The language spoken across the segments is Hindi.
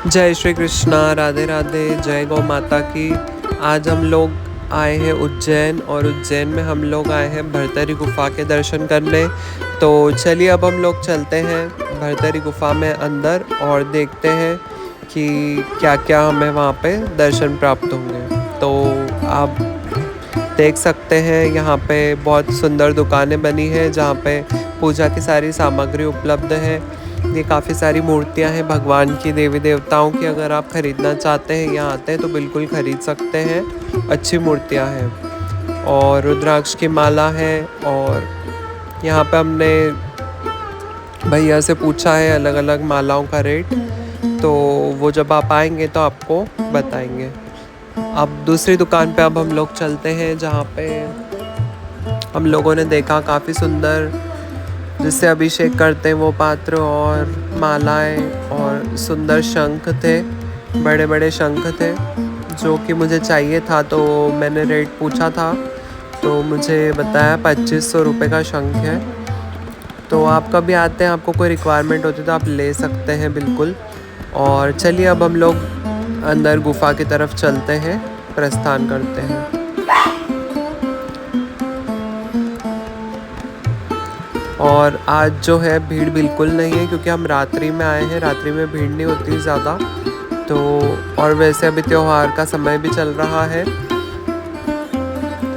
जय श्री कृष्णा, राधे राधे, जय गौ माता की। आज हम लोग आए हैं उज्जैन और उज्जैन में हम लोग आए हैं भरतरी गुफा के दर्शन करने। तो चलिए अब हम लोग चलते हैं भरतरी गुफा में अंदर और देखते हैं कि क्या क्या हमें वहाँ पे दर्शन प्राप्त होंगे। तो आप देख सकते हैं यहाँ पे बहुत सुंदर दुकानें बनी हैं जहाँ पे पूजा की सारी सामग्री उपलब्ध है। ये काफ़ी सारी मूर्तियाँ हैं भगवान की, देवी देवताओं की। अगर आप ख़रीदना चाहते हैं, यहाँ आते हैं तो बिल्कुल ख़रीद सकते हैं। अच्छी मूर्तियाँ हैं और रुद्राक्ष की माला है। और यहाँ पे हमने भैया से पूछा है अलग अलग मालाओं का रेट, तो वो जब आप आएंगे तो आपको बताएंगे। अब दूसरी दुकान पे अब हम लोग चलते हैं जहाँ पे हम लोगों ने देखा काफ़ी सुंदर जिससे अभिषेक करते हैं वो पात्र और मालाएं और सुंदर शंख थे, बड़े बड़े शंख थे जो कि मुझे चाहिए था। तो मैंने रेट पूछा था तो मुझे बताया 2500 रुपये का शंख है। तो आप कभी आते हैं, आपको कोई रिक्वायरमेंट होती है तो आप ले सकते हैं बिल्कुल। और चलिए अब हम लोग अंदर गुफा की तरफ चलते हैं, प्रस्थान करते हैं। और आज जो है भीड़ बिल्कुल नहीं है क्योंकि हम रात्रि में आए हैं, रात्रि में भीड़ नहीं होती ज़्यादा। तो और वैसे अभी त्यौहार का समय भी चल रहा है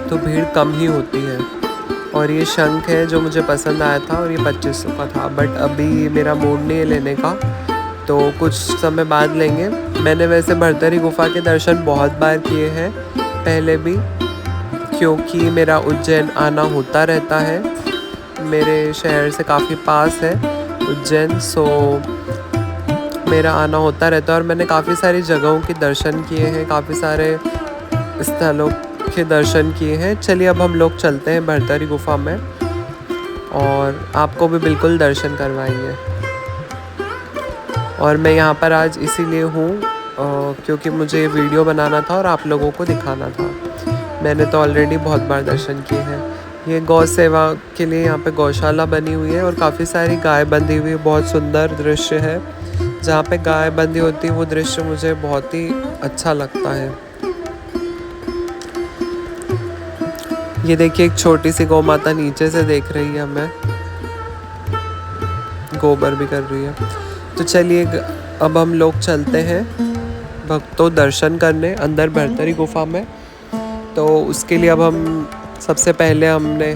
तो भीड़ कम ही होती है। और ये शंख है जो मुझे पसंद आया था और ये 2500 का था, बट अभी मेरा मूड नहीं है लेने का, तो कुछ समय बाद लेंगे। मैंने वैसे भरतरी गुफा के दर्शन बहुत बार किए हैं पहले भी, क्योंकि मेरा उज्जैन आना होता रहता है। मेरे शहर से काफ़ी पास है उज्जैन, सो मेरा आना होता रहता है और मैंने काफ़ी सारी जगहों के दर्शन किए हैं, काफ़ी सारे स्थलों के दर्शन किए हैं। चलिए अब हम लोग चलते हैं भरतरी गुफा में और आपको भी बिल्कुल दर्शन करवाएंगे। और मैं यहाँ पर आज इसीलिए हूँ क्योंकि मुझे ये वीडियो बनाना था और आप लोगों को दिखाना था। मैंने तो ऑलरेडी बहुत बार दर्शन किए हैं। ये गौ सेवा के लिए यहाँ पे गौशाला बनी हुई है और काफ़ी सारी गाय बंधी हुई है। बहुत सुंदर दृश्य है, जहाँ पे गाय बंधी होती है वो दृश्य मुझे बहुत ही अच्छा लगता है। ये देखिए एक छोटी सी गौ माता नीचे से देख रही है हमें, गोबर भी कर रही है। तो चलिए अब हम लोग चलते हैं भक्तों दर्शन करने अंदर भरतरी गुफा में। तो उसके लिए अब हम सबसे पहले हमने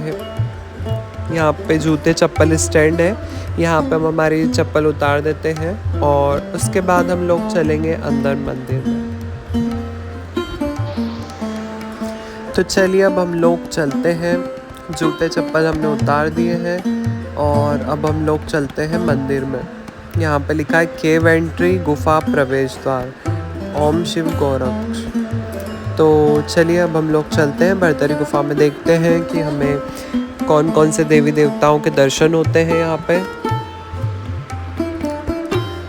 यहाँ पे जूते चप्पल स्टैंड है, यहाँ पे हम हमारी चप्पल उतार देते हैं और उसके बाद हम लोग चलेंगे अंदर मंदिर में। तो चलिए अब हम लोग चलते हैं, जूते चप्पल हमने उतार दिए हैं और अब हम लोग चलते हैं मंदिर में। यहाँ पे लिखा है केव एंट्री, गुफा प्रवेश द्वार, ओम शिव गोरक्ष। तो चलिए अब हम लोग चलते हैं भरतरी गुफा में, देखते हैं कि हमें कौन कौन से देवी देवताओं के दर्शन होते हैं। यहाँ पे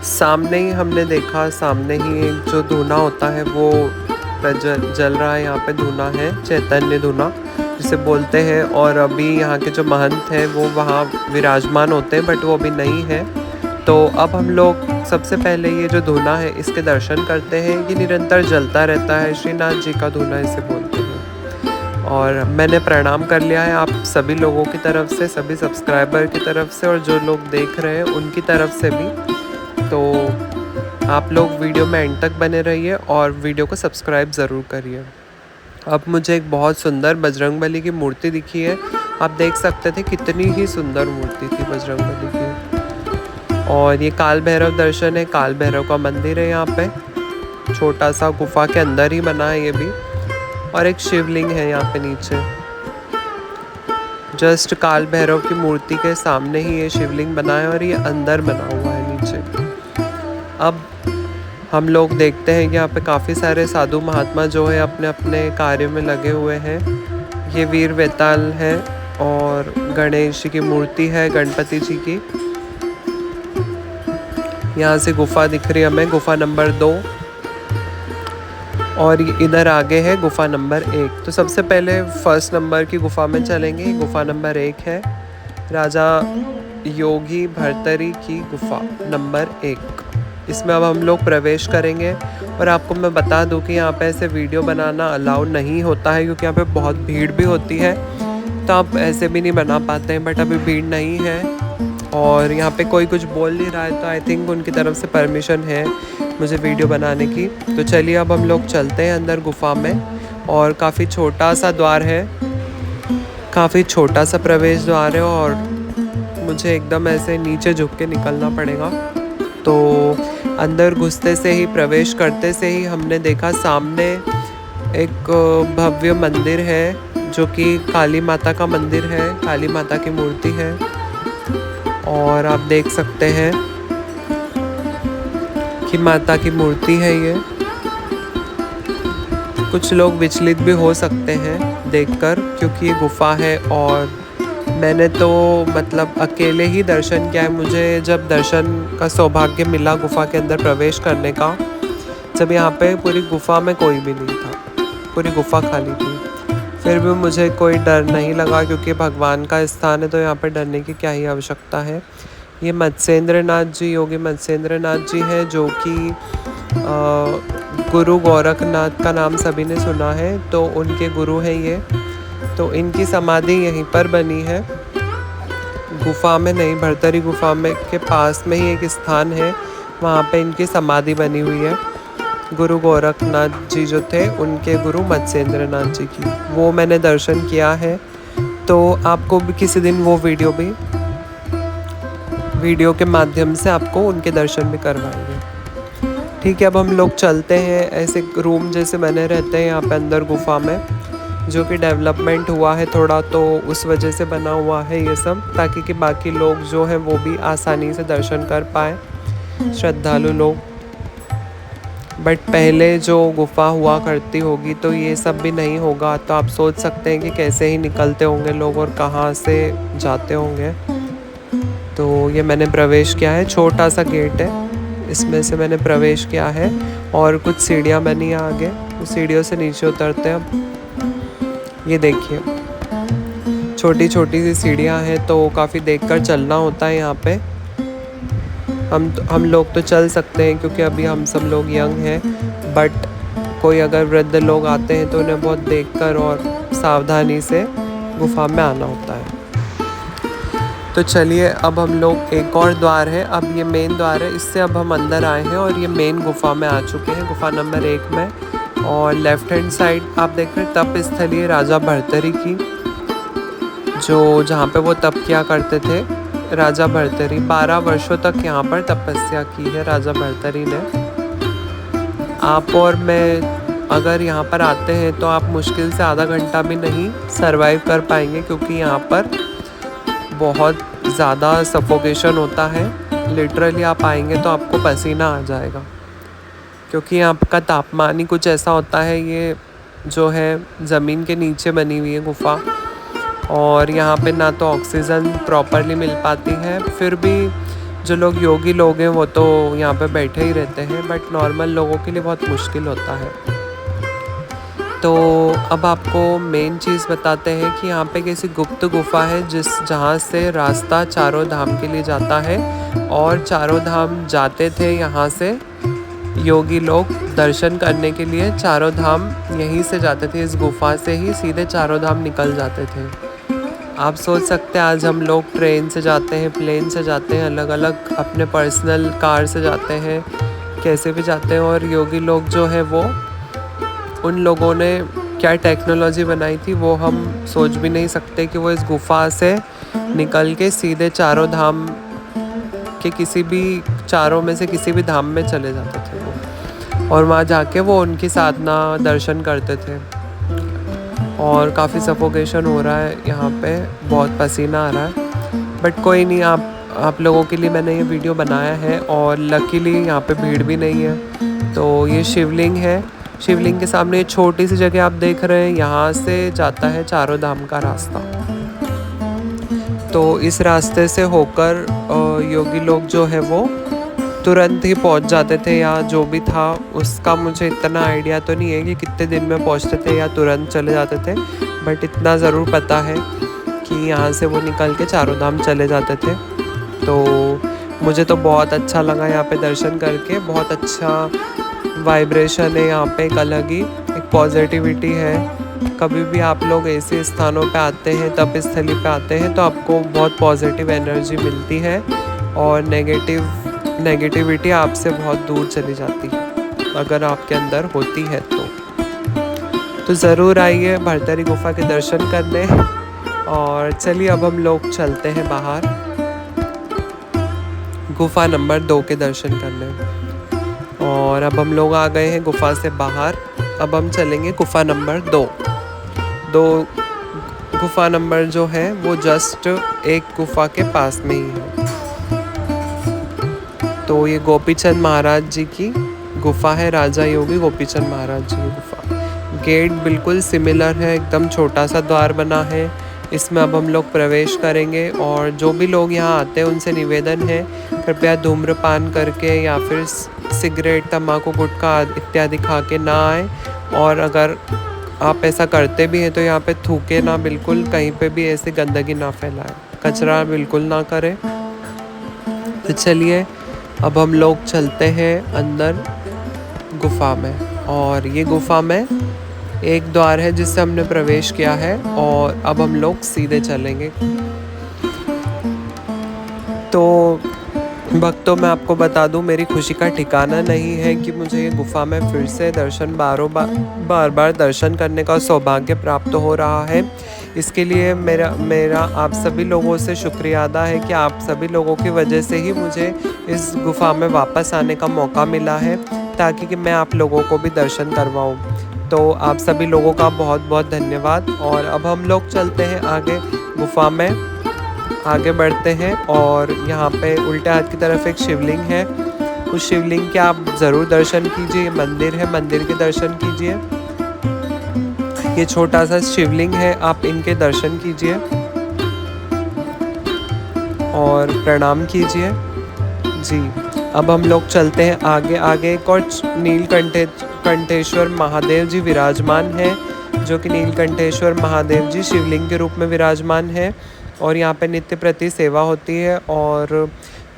सामने ही हमने देखा, सामने ही एक जो धूना होता है वो जल रहा है। यहाँ पे धूना है, चैतन्य धूना जिसे बोलते हैं। और अभी यहाँ के जो महंत हैं वो वहाँ विराजमान होते हैं, बट वो अभी नहीं है। तो अब हम लोग सबसे पहले ये जो धूना है इसके दर्शन करते हैं। ये निरंतर जलता रहता है, श्रीनाथ जी का धूना इसे बोलते हैं। और मैंने प्रणाम कर लिया है आप सभी लोगों की तरफ से, सभी सब्सक्राइबर की तरफ से और जो लोग देख रहे हैं उनकी तरफ से भी। तो आप लोग वीडियो में एंड तक बने रहिए और वीडियो को सब्सक्राइब ज़रूर करिए। अब मुझे एक बहुत सुंदर बजरंगबली की मूर्ति दिखी है, आप देख सकते थे कितनी ही सुंदर मूर्ति थी बजरंगबली की। और ये काल भैरव दर्शन है, काल भैरव का मंदिर है यहाँ पे, छोटा सा गुफा के अंदर ही बना है ये भी। और एक शिवलिंग है यहाँ पे नीचे, जस्ट काल भैरव की मूर्ति के सामने ही ये शिवलिंग बना है और ये अंदर बना हुआ है नीचे। अब हम लोग देखते हैं कि यहाँ पे काफ़ी सारे साधु महात्मा जो है अपने अपने कार्य में लगे हुए हैं। ये वीर वेताल है और गणेश जी की मूर्ति है, गणपति जी की। यहाँ से गुफा दिख रही है हमें, गुफा नंबर 2, और इधर आगे है गुफा नंबर 1। तो सबसे पहले फर्स्ट नंबर की गुफा में चलेंगे। गुफा नंबर 1 है राजा योगी भरतरी की गुफा नंबर 1। इसमें अब हम लोग प्रवेश करेंगे। और आपको मैं बता दूं कि यहाँ पे ऐसे वीडियो बनाना अलाउ नहीं होता है, क्योंकि यहाँ पे बहुत भीड़ भी होती है, तो आप ऐसे भी नहीं बना पाते हैं। बट अभी भीड़ नहीं है और यहाँ पे कोई कुछ बोल नहीं रहा है, तो आई थिंक उनकी तरफ से परमिशन है मुझे वीडियो बनाने की। तो चलिए अब हम लोग चलते हैं अंदर गुफा में। और काफ़ी छोटा सा द्वार है, काफ़ी छोटा सा प्रवेश द्वार है और मुझे एकदम ऐसे नीचे झुक के निकलना पड़ेगा। तो अंदर घुसते से ही, प्रवेश करते से ही हमने देखा सामने एक भव्य मंदिर है, जो कि काली माता का मंदिर है, काली माता की मूर्ति है। और आप देख सकते हैं कि माता की मूर्ति है ये। कुछ लोग विचलित भी हो सकते हैं देखकर, क्योंकि ये गुफा है और मैंने तो मतलब अकेले ही दर्शन किया है। मुझे जब दर्शन का सौभाग्य मिला गुफा के अंदर प्रवेश करने का, जब यहाँ पे पूरी गुफा में कोई भी नहीं था, पूरी गुफा खाली थी, फिर भी मुझे कोई डर नहीं लगा, क्योंकि भगवान का स्थान है तो यहाँ पे डरने की क्या ही आवश्यकता है। ये मत्स्येंद्र नाथ जी, योगी मत्स्येंद्र नाथ जी है, जो कि गुरु गोरखनाथ का नाम सभी ने सुना है, तो उनके गुरु हैं ये। तो इनकी समाधि यहीं पर बनी है, गुफा में नहीं, भरतरी गुफा में के पास में ही एक स्थान है, वहाँ पे इनकी समाधि बनी हुई है। गुरु गोरखनाथ जी जो थे, उनके गुरु मत्स्येंद्र नाथ जी की, वो मैंने दर्शन किया है। तो आपको भी किसी दिन वो वीडियो के माध्यम से आपको उनके दर्शन भी करवाएंगे। ठीक है, अब हम लोग चलते हैं। ऐसे रूम जैसे बने रहते हैं यहाँ पे अंदर गुफा में, जो कि डेवलपमेंट हुआ है थोड़ा, तो उस वजह से बना हुआ है ये सब, ताकि कि बाकी लोग जो हैं वो भी आसानी से दर्शन कर पाए, श्रद्धालु लोग। बट पहले जो गुफा हुआ करती होगी तो ये सब भी नहीं होगा, तो आप सोच सकते हैं कि कैसे ही निकलते होंगे लोग और कहाँ से जाते होंगे। तो ये मैंने प्रवेश किया है, छोटा सा गेट है, इसमें से मैंने प्रवेश किया है और कुछ सीढ़ियाँ बनी हैं आगे, उस सीढ़ियों से नीचे उतरते हैं। अब ये देखिए, छोटी छोटी सी सीढ़ियाँ हैं, तो काफ़ी देखकर चलना होता है यहाँ पे। हम लोग तो चल सकते हैं क्योंकि अभी हम सब लोग यंग हैं, बट कोई अगर वृद्ध लोग आते हैं तो उन्हें बहुत देखकर और सावधानी से गुफा में आना होता है। तो चलिए अब हम लोग, एक और द्वार है, अब ये मेन द्वार है, इससे अब हम अंदर आए हैं और ये मेन गुफा में आ चुके हैं, गुफा नंबर 1 में। और लेफ्ट हैंड साइड आप देख रहे हैं तप स्थली राजा भर्तरी की, जो जहाँ पे वो तप किया करते थे राजा भर्तरी। 12 वर्षों तक यहाँ पर तपस्या की है राजा भर्तरी ने। आप और मैं अगर यहाँ पर आते हैं तो आप मुश्किल से आधा घंटा भी नहीं सरवाइव कर पाएंगे, क्योंकि यहाँ पर बहुत ज़्यादा सफोकेशन होता है। लिटरली आप आएंगे तो आपको पसीना आ जाएगा, क्योंकि यहाँ का तापमान ही कुछ ऐसा होता है। ये जो है ज़मीन के नीचे बनी हुई है गुफा, और यहाँ पे ना तो ऑक्सीजन प्रॉपरली मिल पाती है। फिर भी जो लोग योगी लोग हैं वो तो यहाँ पे बैठे ही रहते हैं, बट नॉर्मल लोगों के लिए बहुत मुश्किल होता है। तो अब आपको मेन चीज़ बताते हैं कि यहाँ पे कैसी गुप्त गुफा है, जहाँ से रास्ता चारों धाम के लिए जाता है, और चारों धाम जाते थे यहाँ से योगी लोग दर्शन करने के लिए। चारों धाम यहीं से जाते थे, इस गुफा से ही सीधे चारों धाम निकल जाते थे। आप सोच सकते हैं आज हम लोग ट्रेन से जाते हैं, प्लेन से जाते हैं, अलग अलग अपने पर्सनल कार से जाते हैं, कैसे भी जाते हैं। और योगी लोग जो है वो, उन लोगों ने क्या टेक्नोलॉजी बनाई थी वो हम सोच भी नहीं सकते, कि वो इस गुफा से निकल के सीधे चारों धाम के चारों में से किसी भी धाम में चले जाते थे वो, और वहाँ जाके वो उनकी साधना दर्शन करते थे। और काफ़ी सफोकेशन हो रहा है यहाँ पे, बहुत पसीना आ रहा है, बट कोई नहीं, आप लोगों के लिए मैंने ये वीडियो बनाया है। और लकीली यहाँ पे भीड़ भी नहीं है। तो ये शिवलिंग है, शिवलिंग के सामने छोटी सी जगह आप देख रहे हैं, यहाँ से जाता है चारों धाम का रास्ता। तो इस रास्ते से होकर योगी लोग जो है वो तुरंत ही पहुँच जाते थे, या जो भी था उसका मुझे इतना आइडिया तो नहीं है कि कितने दिन में पहुँचते थे या तुरंत चले जाते थे, बट इतना ज़रूर पता है कि यहाँ से वो निकल के चारों धाम चले जाते थे। तो मुझे तो बहुत अच्छा लगा यहाँ पे दर्शन करके। बहुत अच्छा वाइब्रेशन है यहाँ पे, एक अलग ही एक पॉजिटिविटी है। कभी भी आप लोग ऐसे स्थानों पे आते हैं, तप स्थली पे आते हैं, तो आपको बहुत पॉजिटिव एनर्जी मिलती है और नेगेटिविटी आपसे बहुत दूर चली जाती है अगर आपके अंदर होती है तो ज़रूर आइए भरतरी गुफा के दर्शन करने। और चलिए अब हम लोग चलते हैं बाहर गुफा नंबर 2 के दर्शन करने। और अब हम लोग आ गए हैं गुफा से बाहर। अब हम चलेंगे गुफा नंबर 2। गुफा नंबर जो है वो जस्ट एक गुफा के पास में ही है। तो ये गोपीचंद महाराज जी की गुफा है, राजा योगी गोपीचंद महाराज जी की गुफा। गेट बिल्कुल सिमिलर है, एकदम छोटा सा द्वार बना है। इसमें अब हम लोग प्रवेश करेंगे और जो भी लोग यहाँ आते हैं उनसे निवेदन है कृपया धूम्रपान करके या फिर सिगरेट, तम्बाकू, गुटखा इत्यादि खा के ना आए। और अगर आप ऐसा करते भी हैं तो यहाँ पे थूके ना, बिल्कुल कहीं पे भी ऐसे गंदगी ना फैलाएं, कचरा बिल्कुल ना करें। तो चलिए अब हम लोग चलते हैं अंदर गुफा में। और ये गुफा में एक द्वार है जिससे हमने प्रवेश किया है और अब हम लोग सीधे चलेंगे। तो भक्तों मैं आपको बता दूं, मेरी खुशी का ठिकाना नहीं है कि मुझे ये गुफा में फिर से दर्शन बार बार दर्शन करने का सौभाग्य प्राप्त हो रहा है। इसके लिए मेरा आप सभी लोगों से शुक्रिया अदा है कि आप सभी लोगों की वजह से ही मुझे इस गुफा में वापस आने का मौका मिला है, ताकि कि मैं आप लोगों को भी दर्शन करवाऊँ। तो आप सभी लोगों का बहुत बहुत धन्यवाद। और अब हम लोग चलते हैं आगे गुफा में, आगे बढ़ते हैं। और यहाँ पे उल्टे हाथ की तरफ एक शिवलिंग है, उस शिवलिंग के आप ज़रूर दर्शन कीजिए। मंदिर है, मंदिर के दर्शन कीजिए। ये छोटा सा शिवलिंग है, आप इनके दर्शन कीजिए और प्रणाम कीजिए जी। अब हम लोग चलते हैं आगे एक और नीलकंठेश्वर महादेव जी विराजमान है, जो कि नीलकंठेश्वर महादेव जी शिवलिंग के रूप में विराजमान है। और यहाँ पे नित्य प्रति सेवा होती है और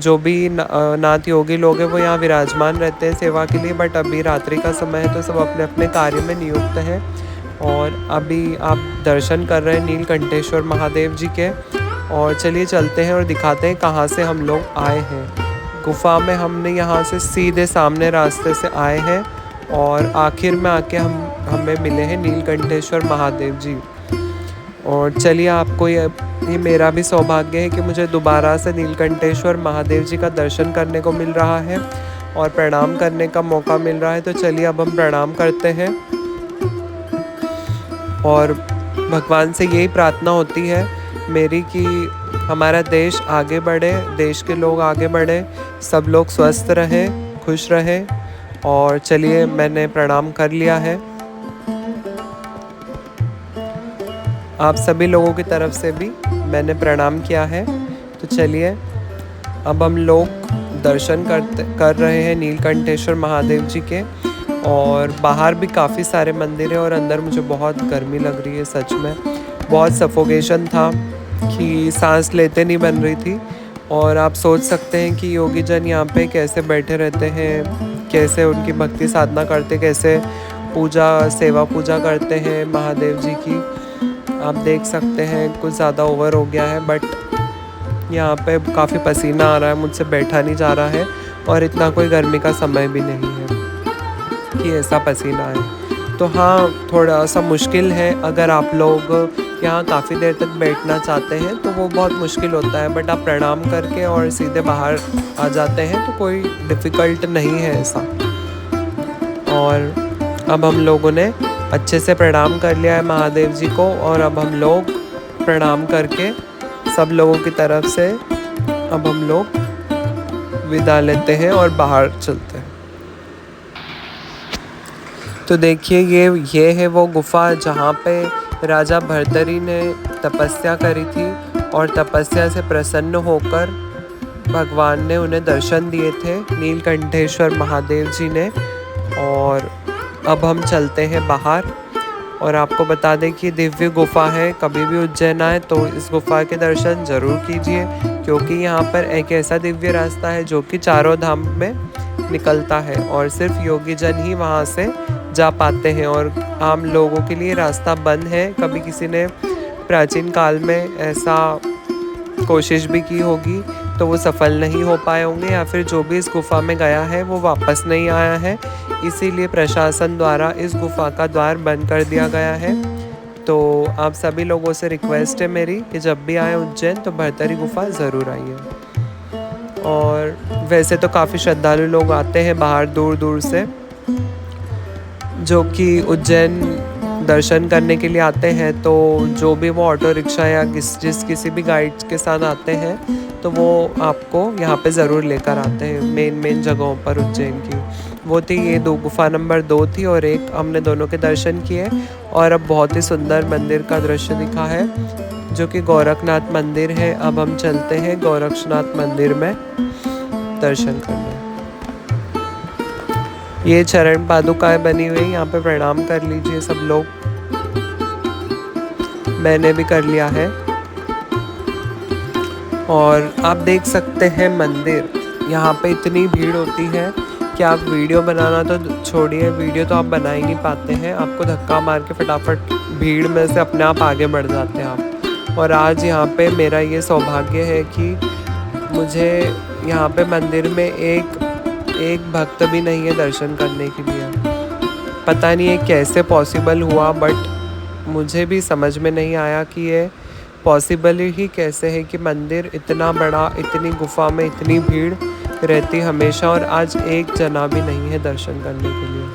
जो भी नाथ योगी लोग हैं वो यहाँ विराजमान रहते हैं सेवा के लिए। बट अभी रात्रि का समय है तो सब अपने अपने कार्य में नियुक्त हैं। और अभी आप दर्शन कर रहे हैं नीलकंठेश्वर महादेव जी के। और चलिए चलते हैं और दिखाते हैं कहाँ से हम लोग आए हैं। गुफा में हमने यहाँ से सीधे सामने रास्ते से आए हैं और आखिर में आके हमें मिले हैं नीलकंठेश्वर महादेव जी। और चलिए आपको ये मेरा भी सौभाग्य है कि मुझे दोबारा से नीलकंठेश्वर महादेव जी का दर्शन करने को मिल रहा है और प्रणाम करने का मौका मिल रहा है। तो चलिए अब हम प्रणाम करते हैं और भगवान से यही प्रार्थना होती है मेरी कि हमारा देश आगे बढ़े, देश के लोग आगे बढ़े, सब लोग स्वस्थ रहें, खुश रहें। और चलिए मैंने प्रणाम कर लिया है। आप सभी लोगों की तरफ से भी मैंने प्रणाम किया है। तो चलिए अब हम लोग दर्शन कर रहे हैं नीलकंठेश्वर महादेव जी के। और बाहर भी काफ़ी सारे मंदिर हैं और अंदर मुझे बहुत गर्मी लग रही है, सच में बहुत सफोकेशन था कि सांस लेते नहीं बन रही थी। और आप सोच सकते हैं कि योगी जन यहाँ पे कैसे बैठे रहते हैं, कैसे उनकी भक्ति साधना करते, कैसे सेवा पूजा करते हैं महादेव जी की। आप देख सकते हैं कुछ ज़्यादा ओवर हो गया है, बट यहाँ पे काफ़ी पसीना आ रहा है, मुझसे बैठा नहीं जा रहा है। और इतना कोई गर्मी का समय भी नहीं है कि ऐसा पसीना आए। तो हाँ, थोड़ा सा मुश्किल है अगर आप लोग यहाँ काफ़ी देर तक बैठना चाहते हैं तो वो बहुत मुश्किल होता है। बट आप प्रणाम करके और सीधे बाहर आ जाते हैं तो कोई डिफ़िकल्ट नहीं है ऐसा। और अब हम लोगों ने अच्छे से प्रणाम कर लिया है महादेव जी को। और अब हम लोग प्रणाम करके सब लोगों की तरफ से अब हम लोग विदा लेते हैं और बाहर चलते हैं। तो देखिए ये है वो गुफा जहाँ पे राजा भर्तरी ने तपस्या करी थी और तपस्या से प्रसन्न होकर भगवान ने उन्हें दर्शन दिए थे, नीलकंठेश्वर महादेव जी ने। और अब हम चलते हैं बाहर। और आपको बता दें कि दिव्य गुफा है, कभी भी उज्जैन आए तो इस गुफा के दर्शन ज़रूर कीजिए। क्योंकि यहाँ पर एक ऐसा दिव्य रास्ता है जो कि चारों धाम में निकलता है और सिर्फ योगी जन ही वहाँ से जा पाते हैं और आम लोगों के लिए रास्ता बंद है। कभी किसी ने प्राचीन काल में ऐसा कोशिश भी की होगी तो वो सफल नहीं हो पाए होंगे, या फिर जो भी इस गुफा में गया है वो वापस नहीं आया है। इसीलिए प्रशासन द्वारा इस गुफा का द्वार बंद कर दिया गया है। तो आप सभी लोगों से रिक्वेस्ट है मेरी कि जब भी आए उज्जैन तो भरतरी गुफा ज़रूर आइए। और वैसे तो काफ़ी श्रद्धालु लोग आते हैं बाहर दूर दूर से, जो कि उज्जैन दर्शन करने के लिए आते हैं। तो जो भी वो ऑटो रिक्शा या किसी भी गाइड के साथ आते हैं तो वो आपको यहाँ पे ज़रूर लेकर आते हैं मेन जगहों पर उज्जैन की। वो थी ये गुफा नंबर 2 थी और 1 हमने दोनों के दर्शन किए। और अब बहुत ही सुंदर मंदिर का दृश्य दिखा है जो कि गोरखनाथ मंदिर है। अब हम चलते हैं गोरक्षनाथ मंदिर में दर्शन करने। ये चरण पादुकाएं बनी हुई, यहाँ पे प्रणाम कर लीजिए सब लोग। मैंने भी कर लिया है। और आप देख सकते हैं मंदिर, यहाँ पे इतनी भीड़ होती है कि आप वीडियो बनाना तो छोड़िए, वीडियो तो आप बना ही नहीं पाते हैं। आपको धक्का मार के फटाफट भीड़ में से अपने आप आगे बढ़ जाते हैं आप। और आज यहाँ पे मेरा ये सौभाग्य है कि मुझे यहाँ पे मंदिर में एक भक्त भी नहीं है दर्शन करने के लिए। पता नहीं ये कैसे पॉसिबल हुआ, बट मुझे भी समझ में नहीं आया कि ये पॉसिबल ही कैसे है कि मंदिर इतना बड़ा, इतनी गुफा में इतनी भीड़ रहती हमेशा और आज एक जना भी नहीं है दर्शन करने के लिए।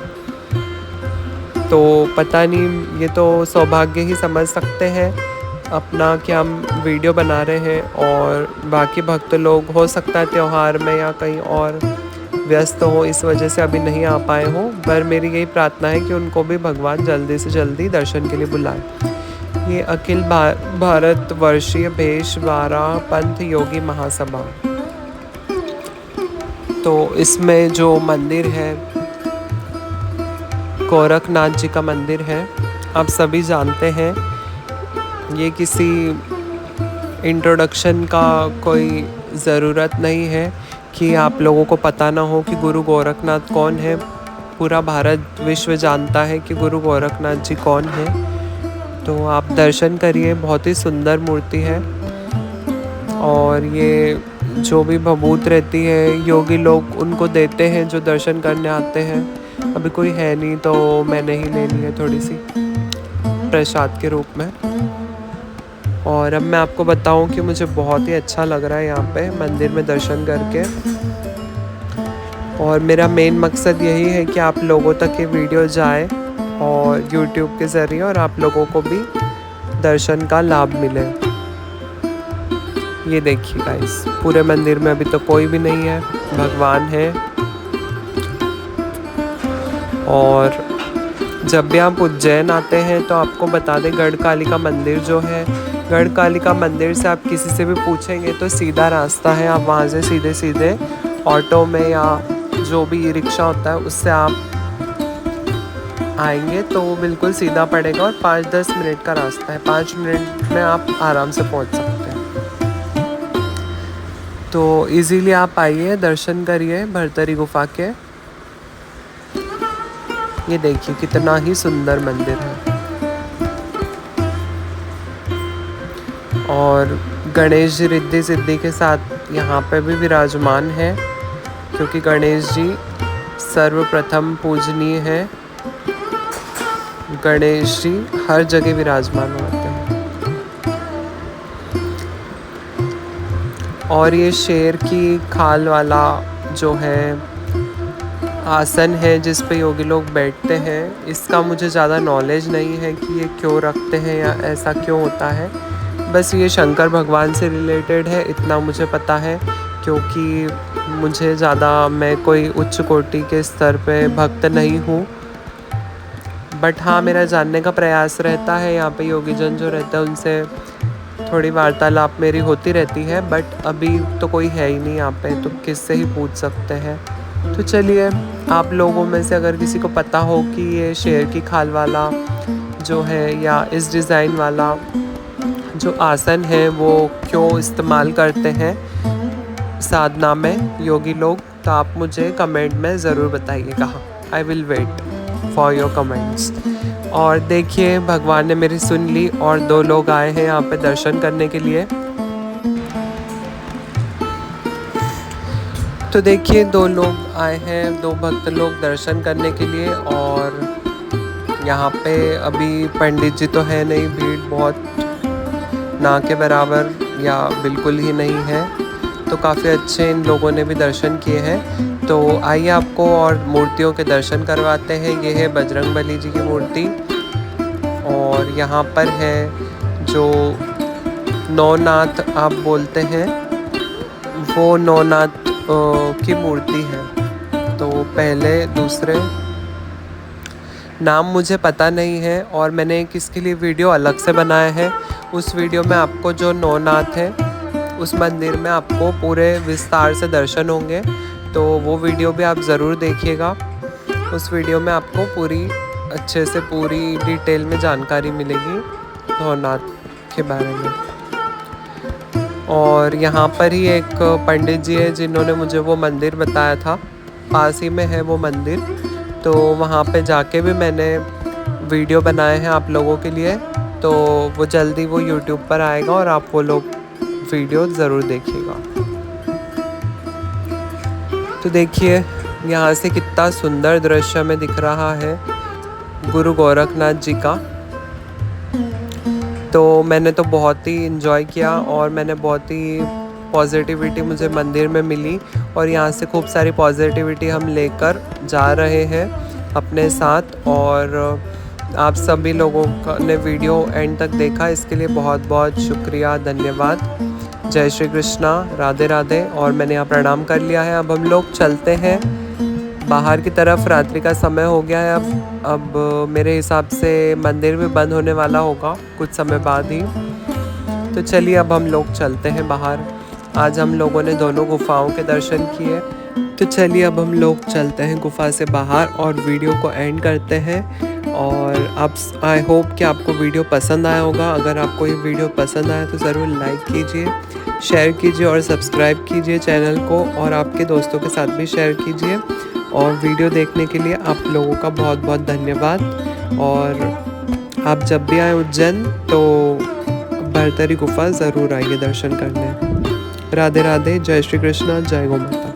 तो पता नहीं, ये तो सौभाग्य ही समझ सकते हैं अपना कि हम वीडियो बना रहे हैं और बाकी भक्त लोग हो सकता है त्यौहार में या कहीं और व्यस्त हो, इस वजह से अभी नहीं आ पाए हो। पर मेरी यही प्रार्थना है कि उनको भी भगवान जल्दी से जल्दी दर्शन के लिए बुलाए। ये अखिल भारत वर्षीय भेषवारा पंथ योगी महासभा। तो इसमें जो मंदिर है गोरखनाथ जी का मंदिर है, आप सभी जानते हैं। ये किसी इंट्रोडक्शन का कोई ज़रूरत नहीं है कि आप लोगों को पता ना हो कि गुरु गोरखनाथ कौन है। पूरा भारत विश्व जानता है कि गुरु गोरखनाथ जी कौन है। तो आप दर्शन करिए, बहुत ही सुंदर मूर्ति है। और ये जो भी भभूत रहती है योगी लोग उनको देते हैं जो दर्शन करने आते हैं। अभी कोई है नहीं तो मैंने ही लेनी है थोड़ी सी प्रसाद के रूप में। और अब मैं आपको बताऊं कि मुझे बहुत ही अच्छा लग रहा है यहाँ पे मंदिर में दर्शन करके। और मेरा मेन मकसद यही है कि आप लोगों तक ये वीडियो जाए और YouTube के ज़रिए और आप लोगों को भी दर्शन का लाभ मिले। ये देखिए गाइस, पूरे मंदिर में अभी तो कोई भी नहीं है, भगवान है। और जब भी आप उज्जैन आते हैं तो आपको बता दें, गढ़कालिका मंदिर जो है, गढ़कालिका मंदिर से आप किसी से भी पूछेंगे तो सीधा रास्ता है। आप वहाँ से सीधे सीधे ऑटो में या जो भी रिक्शा होता है उससे आप आएंगे तो वो बिल्कुल सीधा पड़ेगा और 5-10 मिनट का रास्ता है। 5 मिनट में आप आराम से पहुँच सकते हैं। तो इजीली आप आइए, दर्शन करिए भरतरी गुफा के। ये देखिए कितना ही सुंदर मंदिर है। और गणेश जी रिद्धि सिद्धि के साथ यहाँ पे भी विराजमान है, क्योंकि गणेश जी सर्वप्रथम पूजनीय है। गणेश जी हर जगह विराजमान होते हैं। और ये शेर की खाल वाला जो है आसन है जिस पे योगी लोग बैठते हैं, इसका मुझे ज़्यादा नॉलेज नहीं है कि ये क्यों रखते हैं या ऐसा क्यों होता है। बस ये शंकर भगवान से रिलेटेड है, इतना मुझे पता है। क्योंकि मुझे ज़्यादा, मैं कोई उच्च कोटि के स्तर पे भक्त नहीं हूँ, बट हाँ मेरा जानने का प्रयास रहता है। यहाँ पे योगी जन जो रहते हैं उनसे थोड़ी वार्तालाप मेरी होती रहती है, बट अभी तो कोई है ही नहीं यहाँ पे, तो किससे ही पूछ सकते हैं। तो चलिए, आप लोगों में से अगर किसी को पता हो कि ये शेर की खाल वाला जो है या इस डिज़ाइन वाला जो आसन है वो क्यों इस्तेमाल करते हैं साधना में योगी लोग, तो आप मुझे कमेंट में ज़रूर बताइएगा। I will wait for your comments. और देखिए भगवान ने मेरी सुन ली और 2 लोग आए हैं यहाँ पे दर्शन करने के लिए। तो देखिए 2 लोग आए हैं, 2 भक्त लोग दर्शन करने के लिए। और यहाँ पे अभी पंडित जी तो है नहीं, भीड़ बहुत ना के बराबर या बिल्कुल ही नहीं है, तो काफ़ी अच्छे इन लोगों ने भी दर्शन किए हैं। तो आइए आपको और मूर्तियों के दर्शन करवाते हैं। ये है बजरंगबली जी की मूर्ति और यहाँ पर है जो नौनाथ आप बोलते हैं, वो नौनाथ की मूर्ति है। तो पहले दूसरे नाम मुझे पता नहीं है और मैंने एक इसके लिए वीडियो अलग से बनाया है। उस वीडियो में आपको जो नौनाथ है उस मंदिर में आपको पूरे विस्तार से दर्शन होंगे, तो वो वीडियो भी आप ज़रूर देखिएगा। उस वीडियो में आपको पूरी अच्छे से पूरी डिटेल में जानकारी मिलेगी नौनाथ के बारे में। और यहाँ पर ही एक पंडित जी है जिन्होंने मुझे वो मंदिर बताया था, पास ही में है वो मंदिर, तो वहाँ पे जाके भी मैंने वीडियो बनाए हैं आप लोगों के लिए। तो वो जल्दी वो यूट्यूब पर आएगा और आप वो लोग वीडियो ज़रूर देखिएगा। तो देखिए यहाँ से कितना सुंदर दृश्य में दिख रहा है गुरु गोरखनाथ जी का। तो मैंने तो बहुत ही इन्जॉय किया और मैंने बहुत ही पॉजिटिविटी मुझे मंदिर में मिली और यहाँ से खूब सारी पॉजिटिविटी हम लेकर जा रहे हैं अपने साथ। और आप सभी लोगों ने वीडियो एंड तक देखा, इसके लिए बहुत बहुत शुक्रिया, धन्यवाद। जय श्री कृष्णा, राधे राधे। और मैंने यहाँ प्रणाम कर लिया है। अब हम लोग चलते हैं बाहर की तरफ, रात्रि का समय हो गया है। अब मेरे हिसाब से मंदिर भी बंद होने वाला होगा कुछ समय बाद ही। तो चलिए अब हम लोग चलते हैं बाहर। आज हम लोगों ने दोनों गुफाओं के दर्शन किए, तो चलिए अब हम लोग चलते हैं गुफा से बाहर और वीडियो को एंड करते हैं। और आप आई होप कि आपको वीडियो पसंद आया होगा। अगर आपको ये वीडियो पसंद आया तो ज़रूर लाइक कीजिए, शेयर कीजिए और सब्सक्राइब कीजिए चैनल को, और आपके दोस्तों के साथ भी शेयर कीजिए। और वीडियो देखने के लिए आप लोगों का बहुत बहुत धन्यवाद। और आप जब भी आए उज्जैन तो भरतरी गुफा ज़रूर आइए दर्शन करने। राधे राधे, जय श्री कृष्णा, जय गौ माता।